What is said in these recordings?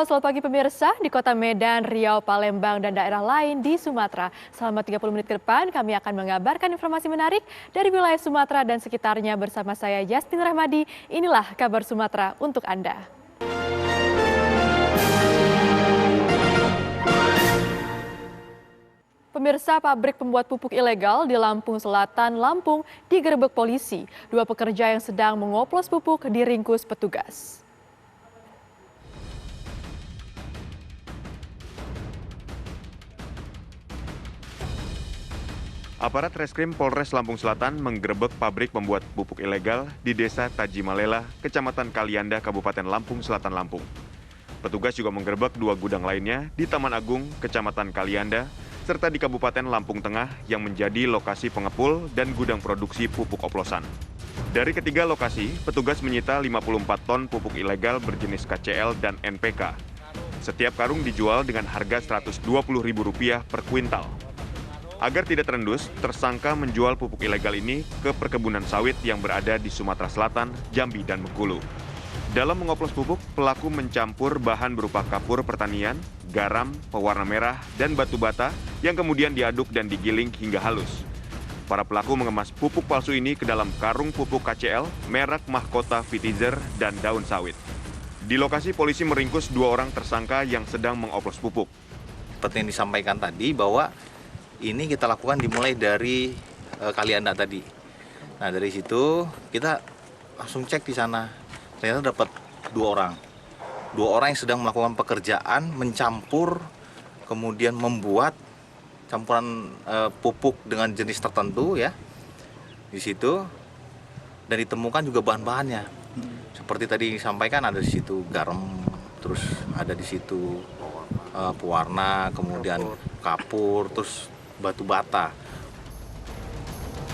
selamat pagi pemirsa di Kota Medan, Riau, Palembang, dan daerah lain di Sumatera. Selama 30 menit ke depan, kami akan mengabarkan informasi menarik dari wilayah Sumatera dan sekitarnya bersama saya, Yastin Rahmadi. Inilah kabar Sumatera untuk Anda. Pemirsa, pabrik pembuat pupuk ilegal di Lampung Selatan, Lampung digerebek polisi. Dua pekerja yang sedang mengoplos pupuk diringkus petugas. Aparat Reskrim Polres Lampung Selatan menggerebek pabrik pembuat pupuk ilegal di Desa Tajimalela, Kecamatan Kalianda, Kabupaten Lampung Selatan, Lampung. Petugas juga menggerebek dua gudang lainnya di Taman Agung, Kecamatan Kalianda, serta di Kabupaten Lampung Tengah yang menjadi lokasi pengepul dan gudang produksi pupuk oplosan. Dari ketiga lokasi, petugas menyita 54 ton pupuk ilegal berjenis KCL dan NPK. Setiap karung dijual dengan harga Rp120.000 per kuintal. Agar tidak terendus, tersangka menjual pupuk ilegal ini ke perkebunan sawit yang berada di Sumatera Selatan, Jambi, dan Bengkulu. Dalam mengoplos pupuk, pelaku mencampur bahan berupa kapur pertanian, garam, pewarna merah, dan batu bata yang kemudian diaduk dan digiling hingga halus. Para pelaku mengemas pupuk palsu ini ke dalam karung pupuk KCL, merek Mahkota Vitizer, dan daun sawit. Di lokasi, polisi meringkus dua orang tersangka yang sedang mengoplos pupuk. Seperti yang disampaikan tadi bahwa ini kita lakukan dimulai dari Kalianda tadi. Nah dari situ kita langsung cek di sana. Ternyata dapat dua orang yang sedang melakukan pekerjaan mencampur, kemudian membuat campuran pupuk dengan jenis tertentu ya. Di situ dan ditemukan juga bahan-bahannya. Seperti tadi disampaikan ada di situ garam, terus ada di situ pewarna, kemudian kapur, terus batu bata.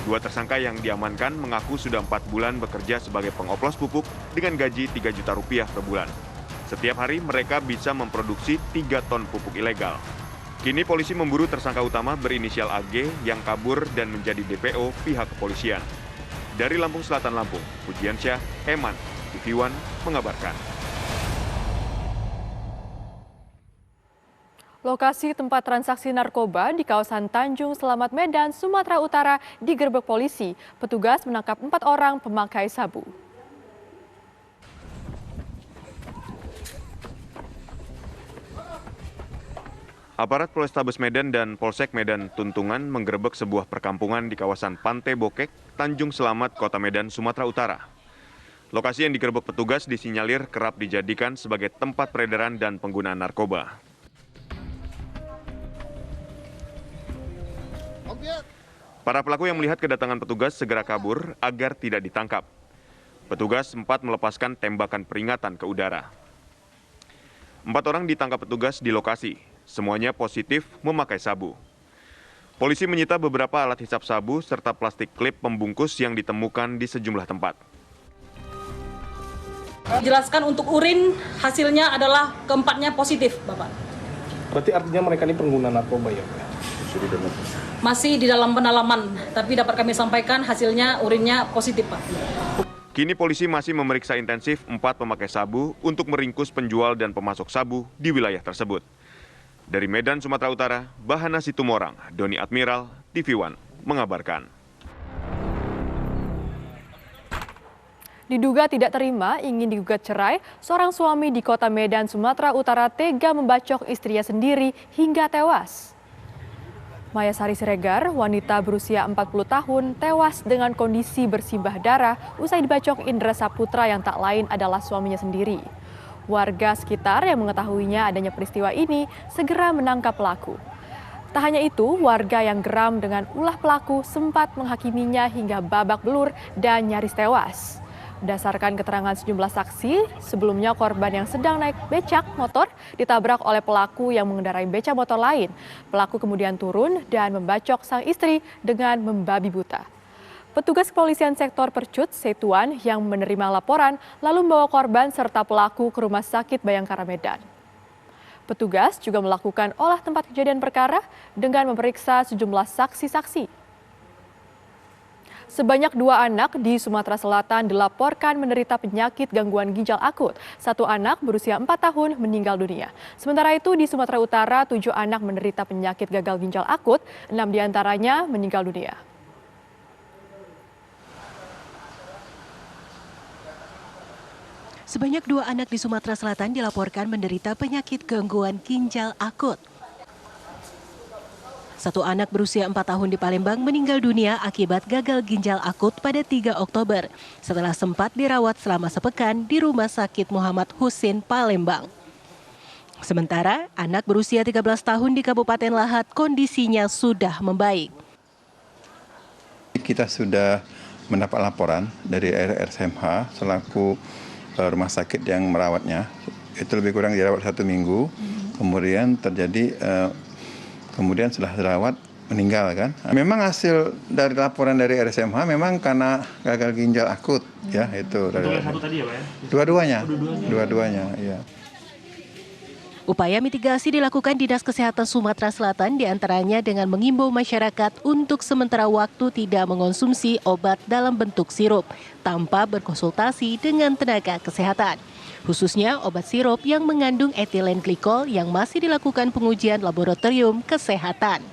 Dua tersangka yang diamankan mengaku sudah 4 bulan bekerja sebagai pengoplos pupuk dengan gaji Rp3 juta per bulan. Setiap hari mereka bisa memproduksi 3 ton pupuk ilegal. Kini polisi memburu tersangka utama berinisial AG yang kabur dan menjadi DPO pihak kepolisian. Dari Lampung Selatan, Lampung, Pujiansyah, Eman, TV One mengabarkan. Lokasi tempat transaksi narkoba di kawasan Tanjung Selamat, Medan, Sumatera Utara digerebek polisi. Petugas menangkap 4 orang pemakai sabu. Aparat Polrestabes Medan dan Polsek Medan Tuntungan menggerebek sebuah perkampungan di kawasan Pantai Bokek, Tanjung Selamat, Kota Medan, Sumatera Utara. Lokasi yang digerebek petugas disinyalir kerap dijadikan sebagai tempat peredaran dan penggunaan narkoba. Para pelaku yang melihat kedatangan petugas segera kabur agar tidak ditangkap. Petugas sempat melepaskan tembakan peringatan ke udara. 4 orang ditangkap petugas di lokasi. Semuanya positif memakai sabu. Polisi menyita beberapa alat hisap sabu serta plastik klip pembungkus yang ditemukan di sejumlah tempat. Jelaskan untuk urin hasilnya adalah keempatnya positif, Bapak. Berarti artinya mereka ini pengguna narkoba ya, Pak? Masih di dalam pendalaman, tapi dapat kami sampaikan hasilnya urinnya positif, Pak. Kini polisi masih memeriksa intensif 4 pemakai sabu untuk meringkus penjual dan pemasok sabu di wilayah tersebut. Dari Medan, Sumatera Utara, Bahana Situmorang, Doni Admiral, TV One mengabarkan. Diduga tidak terima ingin digugat cerai, seorang suami di Kota Medan, Sumatera Utara tega membacok istrinya sendiri hingga tewas. Maya Sari Siregar, wanita berusia 40 tahun, tewas dengan kondisi bersimbah darah usai dibacok Indra Saputra yang tak lain adalah suaminya sendiri. Warga sekitar yang mengetahuinya adanya peristiwa ini segera menangkap pelaku. Tak hanya itu, warga yang geram dengan ulah pelaku sempat menghakiminya hingga babak belur dan nyaris tewas. Berdasarkan keterangan sejumlah saksi, sebelumnya korban yang sedang naik becak motor ditabrak oleh pelaku yang mengendarai becak motor lain. Pelaku kemudian turun dan membacok sang istri dengan membabi buta. Petugas kepolisian sektor Percut, Setuan yang menerima laporan lalu membawa korban serta pelaku ke Rumah Sakit Bayangkara Medan. Petugas juga melakukan olah tempat kejadian perkara dengan memeriksa sejumlah saksi-saksi. Sebanyak 2 anak di Sumatera Selatan dilaporkan menderita penyakit gangguan ginjal akut. 1 anak berusia 4 tahun meninggal dunia. Sementara itu di Sumatera Utara 7 anak menderita penyakit gagal ginjal akut, 6 diantaranya meninggal dunia. Sebanyak 2 anak di Sumatera Selatan dilaporkan menderita penyakit gangguan ginjal akut. 1 anak berusia 4 tahun di Palembang meninggal dunia akibat gagal ginjal akut pada 3 Oktober setelah sempat dirawat selama sepekan di Rumah Sakit Muhammad Husin, Palembang. Sementara anak berusia 13 tahun di Kabupaten Lahat kondisinya sudah membaik. Kita sudah mendapat laporan dari RSMH selaku rumah sakit yang merawatnya. Itu lebih kurang dirawat 1 minggu, kemudian terjadi kemudian setelah dirawat meninggal kan. Memang hasil dari laporan dari RSMH memang karena gagal ginjal akut ya itu. Dari satu tadi ya Pak ya? Dua-duanya, ya. Upaya mitigasi dilakukan Dinas Kesehatan Sumatera Selatan diantaranya dengan mengimbau masyarakat untuk sementara waktu tidak mengonsumsi obat dalam bentuk sirup tanpa berkonsultasi dengan tenaga kesehatan. Khususnya obat sirup yang mengandung etilen glikol yang masih dilakukan pengujian laboratorium kesehatan.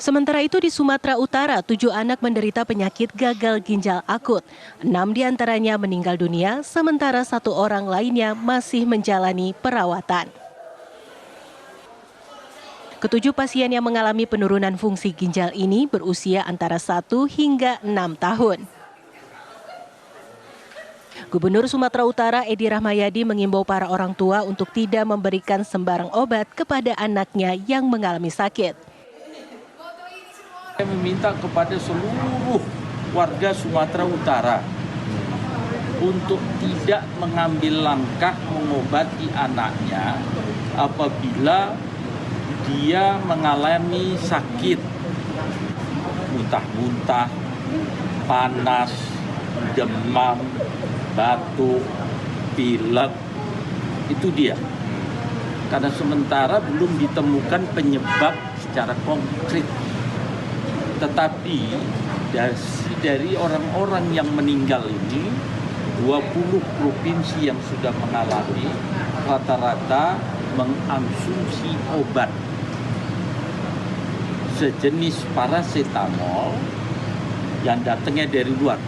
Sementara itu di Sumatera Utara, 7 anak menderita penyakit gagal ginjal akut. 6 diantaranya meninggal dunia, sementara 1 orang lainnya masih menjalani perawatan. Ketujuh pasien yang mengalami penurunan fungsi ginjal ini berusia antara 1 hingga 6 tahun. Gubernur Sumatera Utara Edi Rahmayadi mengimbau para orang tua untuk tidak memberikan sembarang obat kepada anaknya yang mengalami sakit. Saya meminta kepada seluruh warga Sumatera Utara untuk tidak mengambil langkah mengobati anaknya apabila dia mengalami sakit, muntah-muntah, panas, demam, batuk, pilek, itu dia. Karena sementara belum ditemukan penyebab secara konkret. Tetapi dari orang-orang yang meninggal ini, 20 provinsi yang sudah mengalami rata-rata mengonsumsi obat sejenis paracetamol yang datangnya dari luar.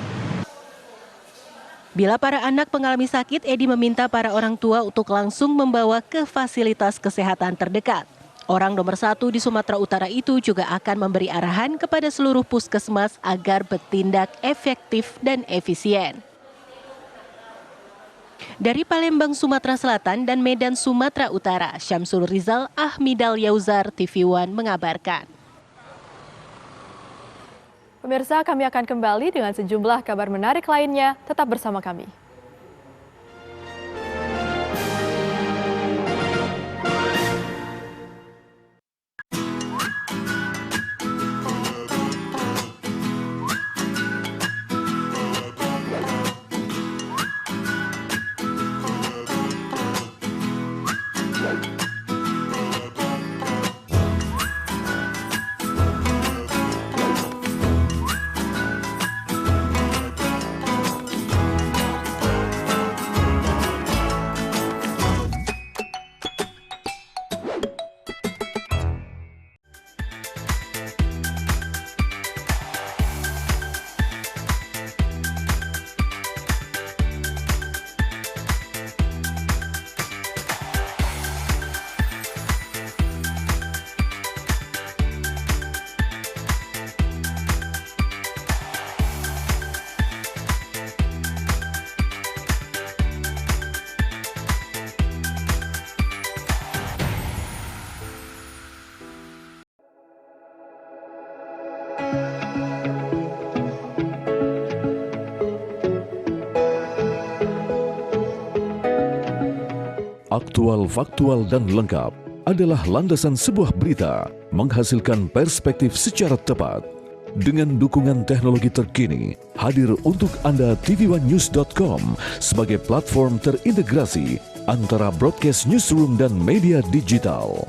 Bila para anak mengalami sakit, Edi meminta para orang tua untuk langsung membawa ke fasilitas kesehatan terdekat. Orang nomor 1 di Sumatera Utara itu juga akan memberi arahan kepada seluruh puskesmas agar bertindak efektif dan efisien. Dari Palembang, Sumatera Selatan dan Medan, Sumatera Utara, Syamsul Rizal, Ahmidal Yauzar, TV One mengabarkan. Pemirsa, kami akan kembali dengan sejumlah kabar menarik lainnya. Tetap bersama kami. Aktual, faktual, dan lengkap adalah landasan sebuah berita menghasilkan perspektif secara tepat. Dengan dukungan teknologi terkini, hadir untuk Anda tv1news.com sebagai platform terintegrasi antara broadcast newsroom dan media digital.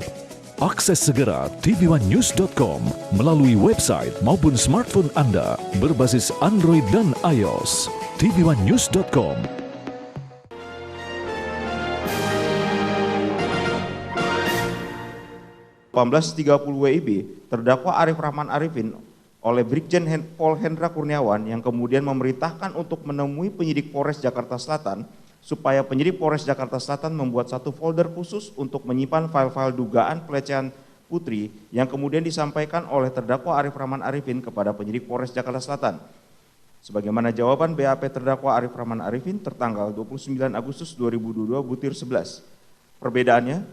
Akses segera tv1news.com melalui website maupun smartphone Anda berbasis Android dan iOS. tv1news.com. 18.30 WIB, terdakwa Arif Rahman Arifin oleh Brigjen Pol Hendra Kurniawan yang kemudian memerintahkan untuk menemui penyidik Polres Jakarta Selatan supaya penyidik Polres Jakarta Selatan membuat satu folder khusus untuk menyimpan file-file dugaan pelecehan putri yang kemudian disampaikan oleh terdakwa Arif Rahman Arifin kepada penyidik Polres Jakarta Selatan. Sebagaimana jawaban BAP terdakwa Arif Rahman Arifin tertanggal 29 Agustus 2022 butir 11. Perbedaannya,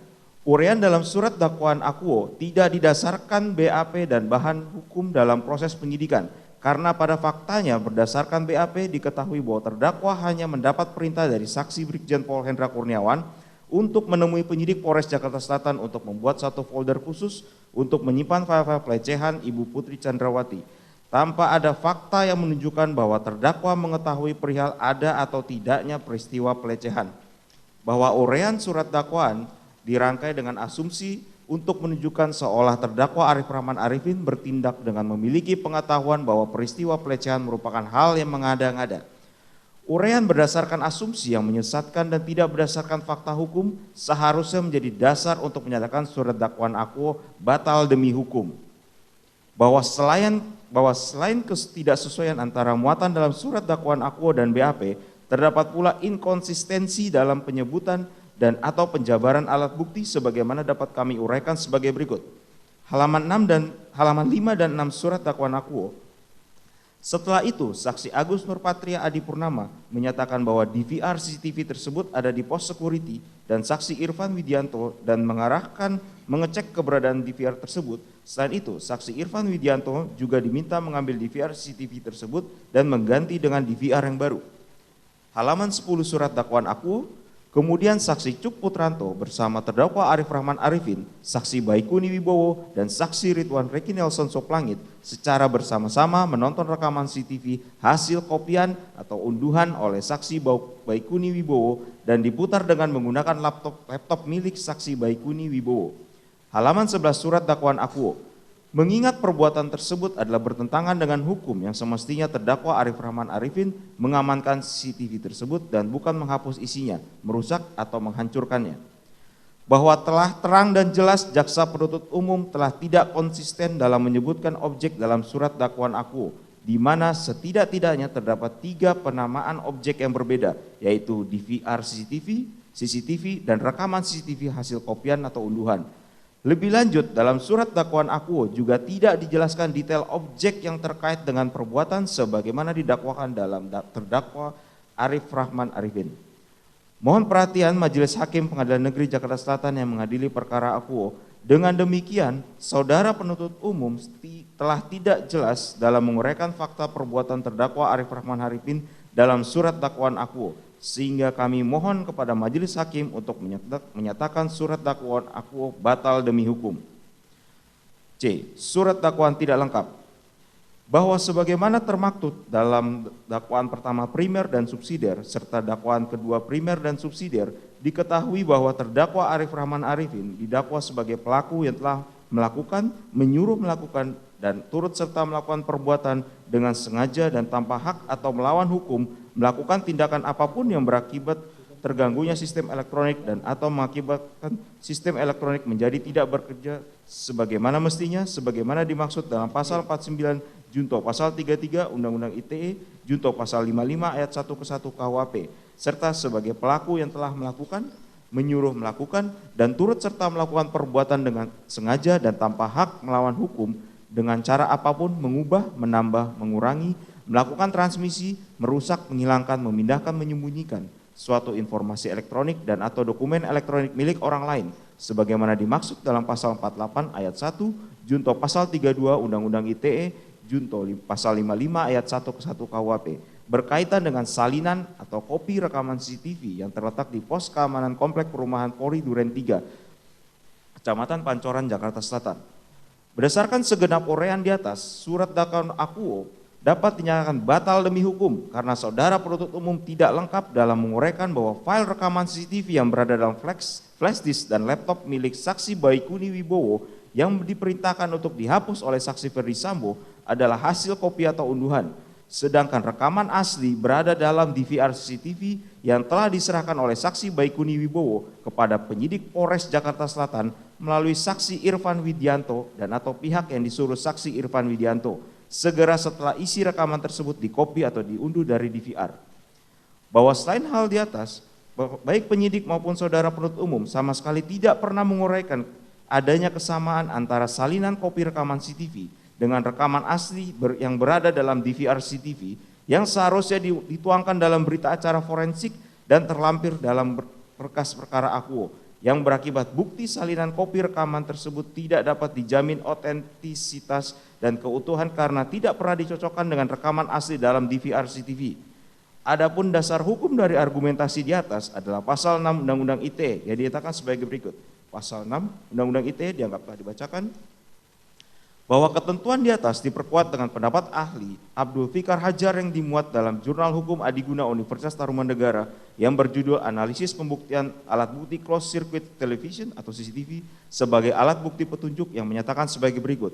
uraian dalam surat dakwaan akuo tidak didasarkan BAP dan bahan hukum dalam proses penyidikan, karena pada faktanya berdasarkan BAP diketahui bahwa terdakwa hanya mendapat perintah dari saksi Brigjen Pol Hendra Kurniawan untuk menemui penyidik Polres Jakarta Selatan untuk membuat satu folder khusus untuk menyimpan file-file pelecehan Ibu Putri Chandrawati, tanpa ada fakta yang menunjukkan bahwa terdakwa mengetahui perihal ada atau tidaknya peristiwa pelecehan. Bahwa uraian surat dakwaan dirangkai dengan asumsi untuk menunjukkan seolah terdakwa Arif Rahman Arifin bertindak dengan memiliki pengetahuan bahwa peristiwa pelecehan merupakan hal yang mengada-ngada. Uraian berdasarkan asumsi yang menyesatkan dan tidak berdasarkan fakta hukum seharusnya menjadi dasar untuk menyatakan surat dakwaan akuo batal demi hukum. Bahwa selain ketidaksesuaian antara muatan dalam surat dakwaan akuo dan BAP, terdapat pula inkonsistensi dalam penyebutan dan atau penjabaran alat bukti sebagaimana dapat kami uraikan sebagai berikut. Halaman 5 dan 6 surat dakwaan akuo. Setelah itu, saksi Agus Nurpatria Adipurnama menyatakan bahwa DVR CCTV tersebut ada di pos security dan saksi Irfan Widianto dan mengarahkan mengecek keberadaan DVR tersebut. Selain itu, saksi Irfan Widianto juga diminta mengambil DVR CCTV tersebut dan mengganti dengan DVR yang baru. Halaman 10 surat dakwaan akuo. Kemudian saksi Cuk Putranto bersama terdakwa Arif Rahman Arifin, saksi Baikuni Wibowo, dan saksi Ridwan Reki Nelson Soplangit secara bersama-sama menonton rekaman CCTV hasil kopian atau unduhan oleh saksi Baikuni Wibowo dan diputar dengan menggunakan laptop milik saksi Baikuni Wibowo. Halaman 11 surat dakwaan akuo. Mengingat perbuatan tersebut adalah bertentangan dengan hukum yang semestinya terdakwa Arif Rahman Arifin mengamankan CCTV tersebut dan bukan menghapus isinya, merusak atau menghancurkannya. Bahwa telah terang dan jelas jaksa penuntut umum telah tidak konsisten dalam menyebutkan objek dalam surat dakwaan akuo, di mana setidak-tidaknya terdapat 3 penamaan objek yang berbeda, yaitu DVR CCTV, dan rekaman CCTV hasil kopian atau unduhan. Lebih lanjut, dalam surat dakwaan akuo juga tidak dijelaskan detail objek yang terkait dengan perbuatan sebagaimana didakwakan dalam terdakwa Arif Rahman Arifin. Mohon perhatian Majelis Hakim Pengadilan Negeri Jakarta Selatan yang mengadili perkara akuo. Dengan demikian, saudara penuntut umum telah tidak jelas dalam menguraikan fakta perbuatan terdakwa Arif Rahman Arifin dalam surat dakwaan akuo. Sehingga kami mohon kepada Majelis Hakim untuk menyatakan surat dakwaan akuo batal demi hukum. C. Surat dakwaan tidak lengkap. Bahwa sebagaimana termaktub dalam dakwaan pertama primer dan subsidiar serta dakwaan kedua primer dan subsidiar, diketahui bahwa terdakwa Arif Rahman Arifin didakwa sebagai pelaku yang telah melakukan, menyuruh melakukan, dan turut serta melakukan perbuatan dengan sengaja dan tanpa hak atau melawan hukum, melakukan tindakan apapun yang berakibat terganggunya sistem elektronik dan atau mengakibatkan sistem elektronik menjadi tidak bekerja sebagaimana mestinya, sebagaimana dimaksud dalam pasal 49 junto pasal 33 Undang-Undang ITE junto pasal 55 ayat 1 ke 1 KUHP, serta sebagai pelaku yang telah melakukan, menyuruh melakukan, dan turut serta melakukan perbuatan dengan sengaja dan tanpa hak melawan hukum dengan cara apapun mengubah, menambah, mengurangi, melakukan transmisi, merusak, menghilangkan, memindahkan, menyembunyikan suatu informasi elektronik dan atau dokumen elektronik milik orang lain sebagaimana dimaksud dalam pasal 48 ayat 1 junto pasal 32 Undang-Undang ITE junto pasal 55 ayat 1 ke 1 KUHP berkaitan dengan salinan atau kopi rekaman CCTV yang terletak di pos keamanan Komplek Perumahan Polri Duren 3, Kecamatan Pancoran, Jakarta Selatan. Berdasarkan segenap uraian di atas, surat dakwaan akuo dapat dinyatakan batal demi hukum karena saudara penuntut umum tidak lengkap dalam menguraikan bahwa file rekaman CCTV yang berada dalam flash disk dan laptop milik saksi Baikuni Wibowo yang diperintahkan untuk dihapus oleh saksi Ferdi Sambo adalah hasil kopi atau unduhan. Sedangkan rekaman asli berada dalam DVR CCTV yang telah diserahkan oleh saksi Baikuni Wibowo kepada penyidik Polres Jakarta Selatan melalui saksi Irfan Widianto dan atau pihak yang disuruh saksi Irfan Widianto segera setelah isi rekaman tersebut dikopi atau diunduh dari DVR. Bahwa selain hal di atas, baik penyidik maupun saudara penuntut umum sama sekali tidak pernah menguraikan adanya kesamaan antara salinan kopi rekaman CCTV dengan rekaman asli yang berada dalam DVR CCTV yang seharusnya dituangkan dalam berita acara forensik dan terlampir dalam berkas perkara akuo yang berakibat bukti salinan kopi rekaman tersebut tidak dapat dijamin otentisitas dan keutuhan karena tidak pernah dicocokkan dengan rekaman asli dalam DVR CCTV. Adapun dasar hukum dari argumentasi di atas adalah pasal 6 Undang-Undang ITE yang dinyatakan sebagai berikut. Pasal 6 Undang-Undang ITE dianggap telah dibacakan bahwa ketentuan di atas diperkuat dengan pendapat ahli Abdul Fikar Hajar yang dimuat dalam Jurnal Hukum Adiguna Universitas Tarumanegara yang berjudul Analisis Pembuktian Alat Bukti Closed Circuit Television atau CCTV sebagai alat bukti petunjuk yang menyatakan sebagai berikut.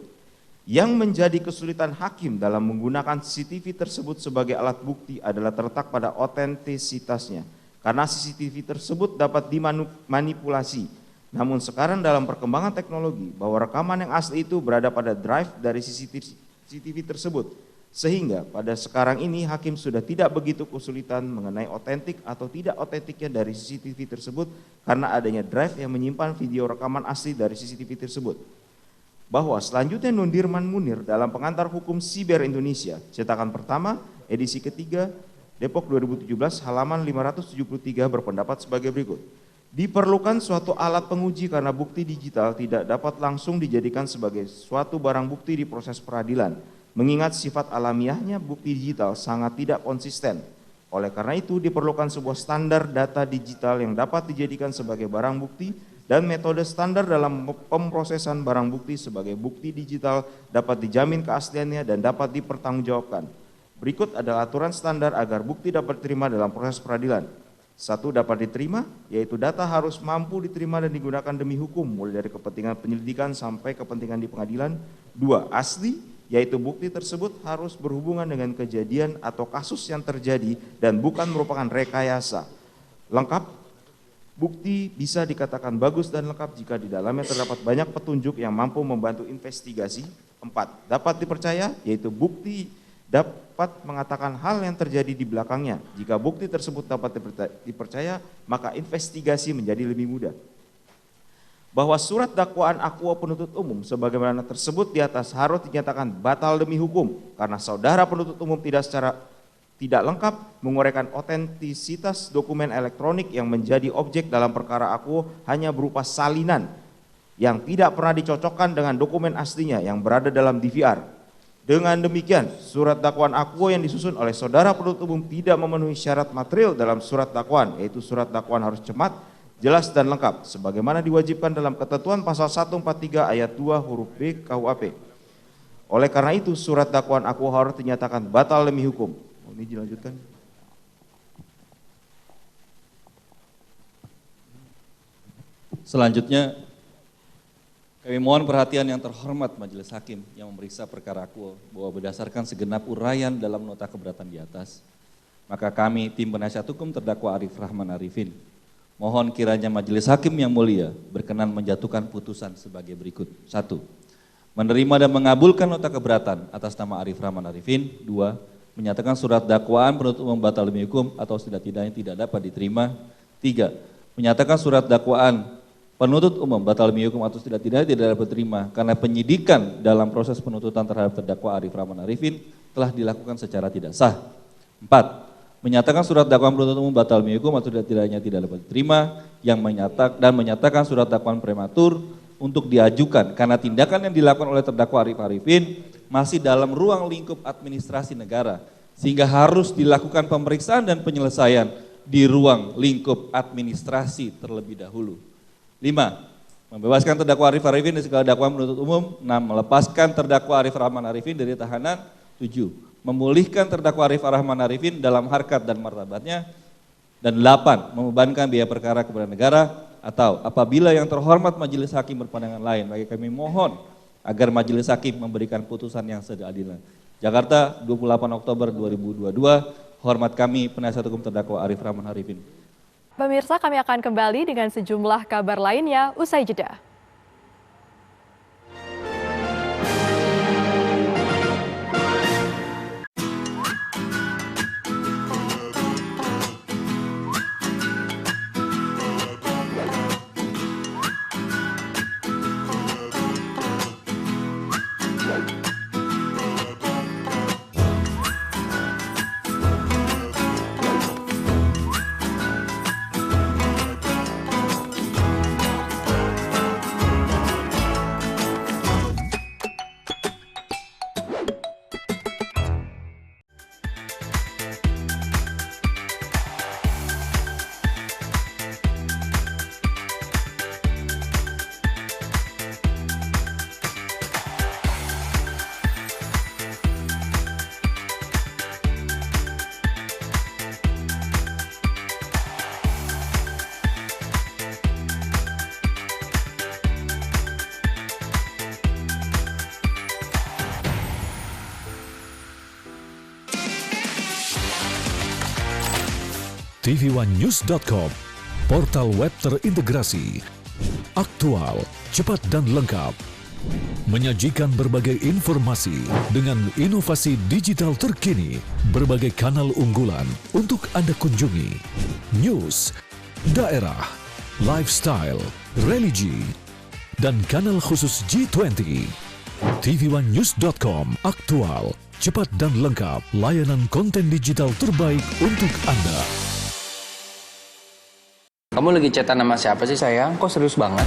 Yang menjadi kesulitan hakim dalam menggunakan CCTV tersebut sebagai alat bukti adalah terletak pada otentisitasnya karena CCTV tersebut dapat dimanipulasi. Namun sekarang dalam perkembangan teknologi bahwa rekaman yang asli itu berada pada drive dari CCTV tersebut. Sehingga pada sekarang ini hakim sudah tidak begitu kesulitan mengenai otentik atau tidak otentiknya dari CCTV tersebut karena adanya drive yang menyimpan video rekaman asli dari CCTV tersebut. Bahwa selanjutnya Nundirman Munir dalam pengantar hukum Siber Indonesia, cetakan pertama, edisi ketiga, Depok 2017, halaman 573 berpendapat sebagai berikut. Diperlukan suatu alat penguji karena bukti digital tidak dapat langsung dijadikan sebagai suatu barang bukti di proses peradilan, mengingat sifat alamiahnya bukti digital sangat tidak konsisten. Oleh karena itu diperlukan sebuah standar data digital yang dapat dijadikan sebagai barang bukti dan metode standar dalam pemrosesan barang bukti sebagai bukti digital dapat dijamin keasliannya dan dapat dipertanggungjawabkan. Berikut adalah aturan standar agar bukti dapat diterima dalam proses peradilan. 1. Dapat diterima, yaitu data harus mampu diterima dan digunakan demi hukum, mulai dari kepentingan penyelidikan sampai kepentingan di pengadilan. 2. Asli, yaitu bukti tersebut harus berhubungan dengan kejadian atau kasus yang terjadi dan bukan merupakan rekayasa. Lengkap, bukti bisa dikatakan bagus dan lengkap jika di dalamnya terdapat banyak petunjuk yang mampu membantu investigasi. 4. Dapat dipercaya, yaitu bukti dapat mengatakan hal yang terjadi di belakangnya. Jika bukti tersebut dapat dipercaya, maka investigasi menjadi lebih mudah. Bahwa surat dakwaan akuo penuntut umum sebagaimana tersebut di atas harus dinyatakan batal demi hukum karena saudara penuntut umum tidak lengkap menguraikan otentisitas dokumen elektronik yang menjadi objek dalam perkara akuo hanya berupa salinan yang tidak pernah dicocokkan dengan dokumen aslinya yang berada dalam DVR. Dengan demikian, surat dakwaan akuo yang disusun oleh saudara penuntut umum tidak memenuhi syarat material dalam surat dakwaan, yaitu surat dakwaan harus cermat, jelas dan lengkap, sebagaimana diwajibkan dalam ketentuan pasal 143 ayat 2 huruf B KUHP. Oleh karena itu, surat dakwaan akuo harus dinyatakan batal demi hukum. Ini dilanjutkan. Selanjutnya, kami mohon perhatian yang terhormat Majelis Hakim yang memeriksa perkara akuo bahwa berdasarkan segenap uraian dalam nota keberatan di atas, maka kami tim penasihat hukum terdakwa Arif Rahman Arifin mohon kiranya Majelis Hakim yang mulia berkenan menjatuhkan putusan sebagai berikut. 1. Menerima dan mengabulkan nota keberatan atas nama Arif Rahman Arifin. 2. Menyatakan surat dakwaan penuntut umum batal demi hukum atau setidak-tidaknya tidak dapat diterima. 3. Menyatakan surat dakwaan penuntut umum batal demi hukum atau tidak dapat diterima karena penyidikan dalam proses penuntutan terhadap terdakwa Arif Rahman Arifin telah dilakukan secara tidak sah. 4. Menyatakan surat dakwaan penuntut umum batal demi hukum atau tidak dapat diterima dan menyatakan surat dakwaan prematur untuk diajukan karena tindakan yang dilakukan oleh terdakwa Arif Arifin masih dalam ruang lingkup administrasi negara sehingga harus dilakukan pemeriksaan dan penyelesaian di ruang lingkup administrasi terlebih dahulu. 5. Membebaskan terdakwa Arif Arifin dari segala dakwaan penuntut umum. 6. Melepaskan terdakwa Arif Rahman Arifin dari tahanan. 7. memulihkan terdakwa Arif Rahman Arifin dalam harkat dan martabatnya, dan 8. Membebankan biaya perkara kepada negara, atau apabila yang terhormat majelis hakim berpandangan lain, bagi kami mohon agar majelis hakim memberikan putusan yang seadil-adilnya. Jakarta, 28 Oktober 2022, hormat kami penasihat hukum terdakwa Arif Rahman Arifin. Pemirsa, kami akan kembali dengan sejumlah kabar lainnya usai jeda. tvOneNews.com, portal web terintegrasi, aktual, cepat dan lengkap, menyajikan berbagai informasi dengan inovasi digital terkini, berbagai kanal unggulan untuk Anda kunjungi, news, daerah, lifestyle, religi, dan kanal khusus G20. tvOneNews.com, aktual, cepat dan lengkap, layanan konten digital terbaik untuk Anda. Kamu lagi chatan sama siapa sih sayang? Kok serius banget?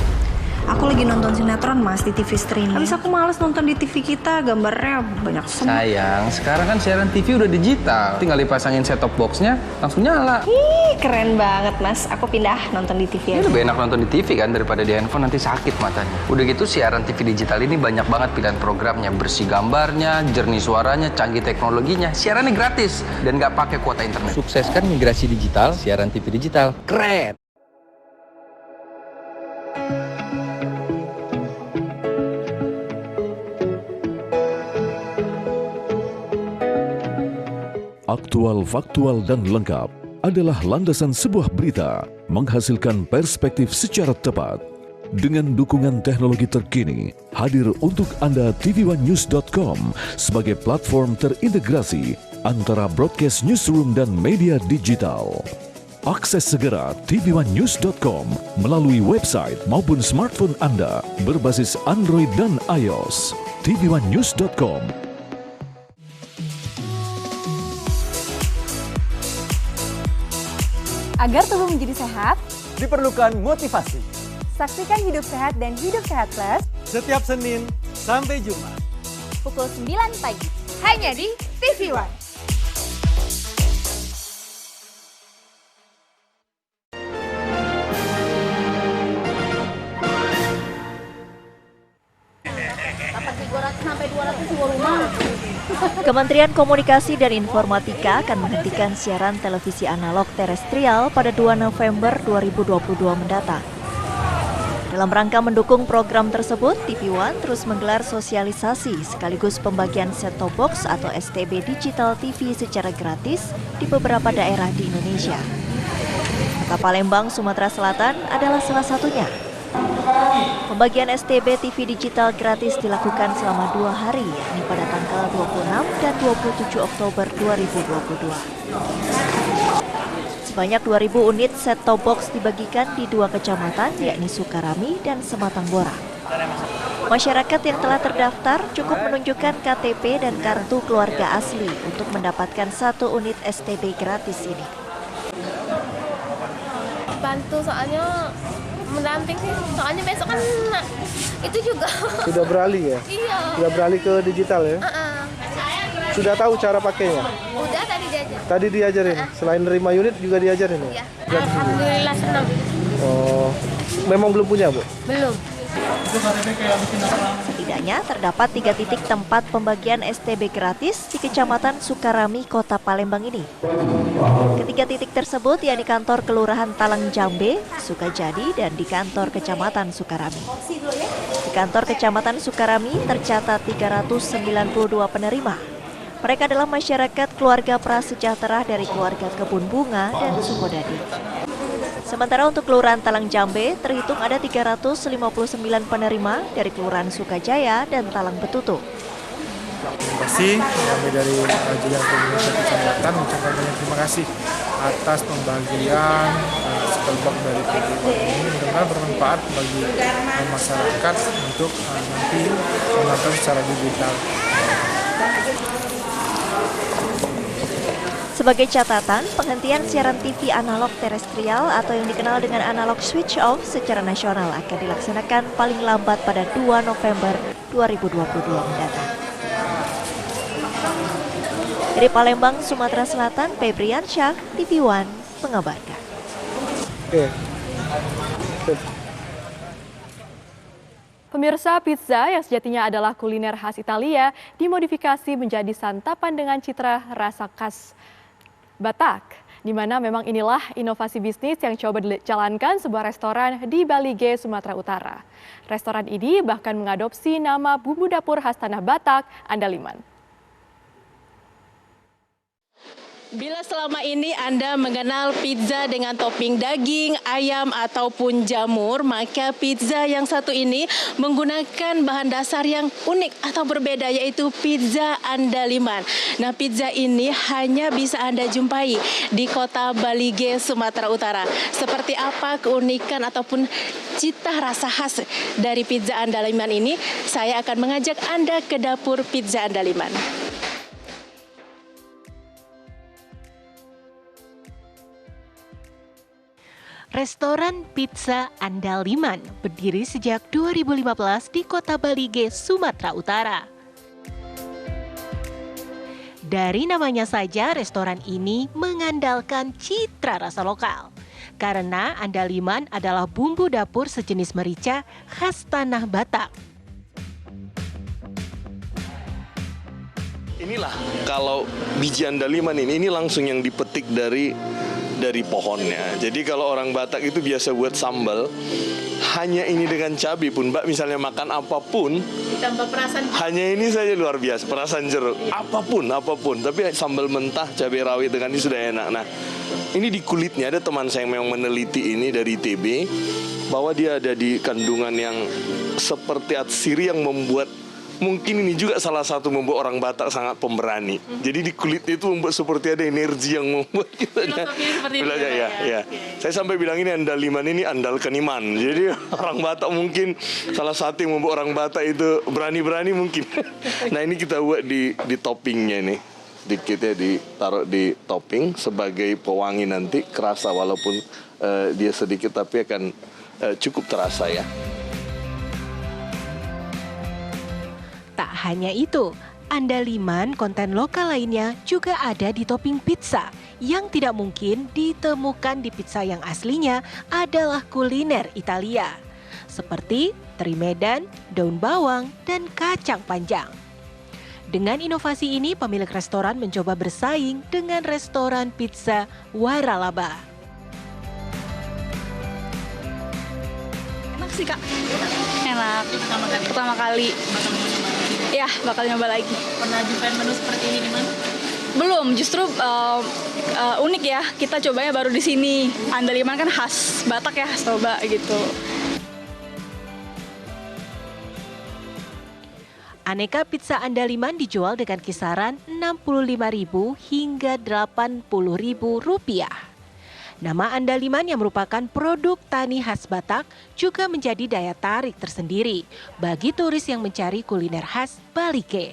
Aku lagi nonton sinetron mas di TV streaming. Habis aku males nonton di TV kita, gambarnya banyak semut. Sayang, sekarang kan siaran TV udah digital. Tinggal dipasangin set-top box-nya, langsung nyala. Ih, keren banget mas. Aku pindah nonton di TV aja. Lebih enak nonton di TV kan daripada di handphone, nanti sakit matanya. Udah gitu siaran TV digital ini banyak banget pilihan programnya. Bersih gambarnya, jernih suaranya, canggih teknologinya. Siarannya gratis dan nggak pakai kuota internet. Sukseskan migrasi digital, siaran TV digital. Keren! Aktual, faktual, dan lengkap adalah landasan sebuah berita menghasilkan perspektif secara tepat. Dengan dukungan teknologi terkini, hadir untuk Anda tvOneNews.com sebagai platform terintegrasi antara broadcast newsroom dan media digital. Akses segera tvOneNews.com melalui website maupun smartphone Anda berbasis Android dan iOS. tvOneNews.com. Agar tubuh menjadi sehat, diperlukan motivasi. Saksikan Hidup Sehat dan Hidup Sehat Plus setiap Senin sampai Jumat pukul 9 pagi hanya di TV One. Kementerian Komunikasi dan Informatika akan menghentikan siaran televisi analog terestrial pada 2 November 2022 mendatang. Dalam rangka mendukung program tersebut, TV One terus menggelar sosialisasi sekaligus pembagian set-top box atau STB digital TV secara gratis di beberapa daerah di Indonesia. Kota Palembang, Sumatera Selatan adalah salah satunya. Pembagian STB TV digital gratis dilakukan selama 2 hari, yakni pada tanggal 26 dan 27 Oktober 2022. Sebanyak 2.000 unit set-top box dibagikan di 2 kecamatan, yakni Sukarami dan Sematang Bora. Masyarakat yang telah terdaftar cukup menunjukkan KTP dan kartu keluarga asli untuk mendapatkan 1 unit STB gratis ini. Bantu soalnya mendamping sih, soalnya besok kan itu juga. Sudah beralih ya? Iya. Sudah beralih ke digital ya? Sudah tahu cara pakainya? Udah tadi diajarin. Tadi diajarin? Selain nerima unit juga diajarin ya? Iya. Alhamdulillah senang. Oh, memang belum punya Bu? Belum. Setidaknya terdapat 3 titik tempat pembagian STB gratis di Kecamatan Sukarami, Kota Palembang ini. Ketiga titik tersebut yakni kantor Kelurahan Talang Jambe, Sukajadi, dan di kantor Kecamatan Sukarami. Di kantor Kecamatan Sukarami tercatat 392 penerima. Mereka adalah masyarakat keluarga prasejahtera dari keluarga Kebun Bunga dan Sukodadi. Sementara untuk Kelurahan Talang Jambe terhitung ada 359 penerima dari Kelurahan Sukajaya dan Talang Betutu. Terima kasih kami dari Jalan Komunikasi Kecamatan mengucapkan banyak terima kasih atas pembagian sekelompok dari PDW ini, mudah-mudahan bermanfaat bagi masyarakat untuk nanti menonton secara digital. Sebagai catatan, penghentian siaran TV analog terestrial atau yang dikenal dengan analog switch off secara nasional akan dilaksanakan paling lambat pada 2 November 2022 mendatang. Dari Palembang, Sumatera Selatan, Febrian Syah, TV One mengabarkan. Pemirsa, pizza yang sejatinya adalah kuliner khas Italia dimodifikasi menjadi santapan dengan citra rasa khas Batak, di mana memang inilah inovasi bisnis yang coba dijalankan sebuah restoran di Balige, Sumatera Utara. Restoran ini bahkan mengadopsi nama bumbu dapur khas tanah Batak, Andaliman. Bila selama ini Anda mengenal pizza dengan topping daging, ayam, ataupun jamur, maka pizza yang satu ini menggunakan bahan dasar yang unik atau berbeda, yaitu pizza Andaliman. Nah, pizza ini hanya bisa Anda jumpai di kota Balige, Sumatera Utara. Seperti apa keunikan ataupun cita rasa khas dari pizza Andaliman ini? Saya akan mengajak Anda ke dapur pizza Andaliman. Restoran Pizza Andaliman berdiri sejak 2015 di Kota Balige, Sumatera Utara. Dari namanya saja, restoran ini mengandalkan citra rasa lokal. Karena Andaliman adalah bumbu dapur sejenis merica khas tanah Batak. Inilah kalau biji Andaliman ini langsung yang dipetik dari pohonnya. Jadi kalau orang Batak itu biasa buat sambal, hanya ini dengan cabai pun, Mbak misalnya makan apapun, ditambah perasan, hanya ini saja luar biasa, perasan jeruk, apapun. Tapi sambal mentah, cabai rawit dengan ini sudah enak. Nah, ini di kulitnya ada teman saya yang meneliti ini dari ITB, bahwa dia ada di kandungan yang seperti atsiri yang membuat, mungkin ini juga salah satu membuat orang Batak sangat pemberani. Jadi di kulitnya itu membuat seperti ada energi yang membuat kita ya. Saya sampai bilang ini Andaliman ini andalkan iman. Jadi orang Batak mungkin salah satu yang membuat orang Batak itu berani-berani mungkin. Nah, ini kita buat di toppingnya ini. Sedikit ya ditaruh di topping sebagai pewangi, nanti kerasa walaupun dia sedikit tapi akan cukup terasa ya. Tak hanya itu, Andaliman konten lokal lainnya juga ada di topping pizza yang tidak mungkin ditemukan di pizza yang aslinya adalah kuliner Italia. Seperti teri Medan, daun bawang, dan kacang panjang. Dengan inovasi ini, pemilik restoran mencoba bersaing dengan restoran pizza Waralaba. Enak sih, Kak. Enak. Pertama kali. Ya, bakal nyoba lagi. Pernah jumpai menu seperti ini di mana? Belum, justru unik ya. Kita cobanya baru di sini. Andaliman kan khas Batak ya, khas Toba gitu. Aneka pizza Andaliman dijual dengan kisaran Rp65.000 hingga Rp80.000. Nama Andaliman yang merupakan produk tani khas Batak juga menjadi daya tarik tersendiri bagi turis yang mencari kuliner khas Balige.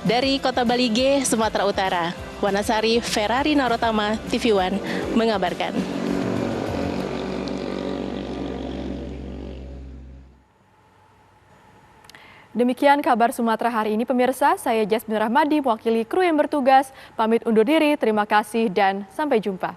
Dari Kota Balige, Sumatera Utara, Wanasari Ferrari Narotama, TV One mengabarkan. Demikian kabar Sumatera hari ini pemirsa, saya Jasmine Rahmadi mewakili kru yang bertugas, pamit undur diri, terima kasih dan sampai jumpa.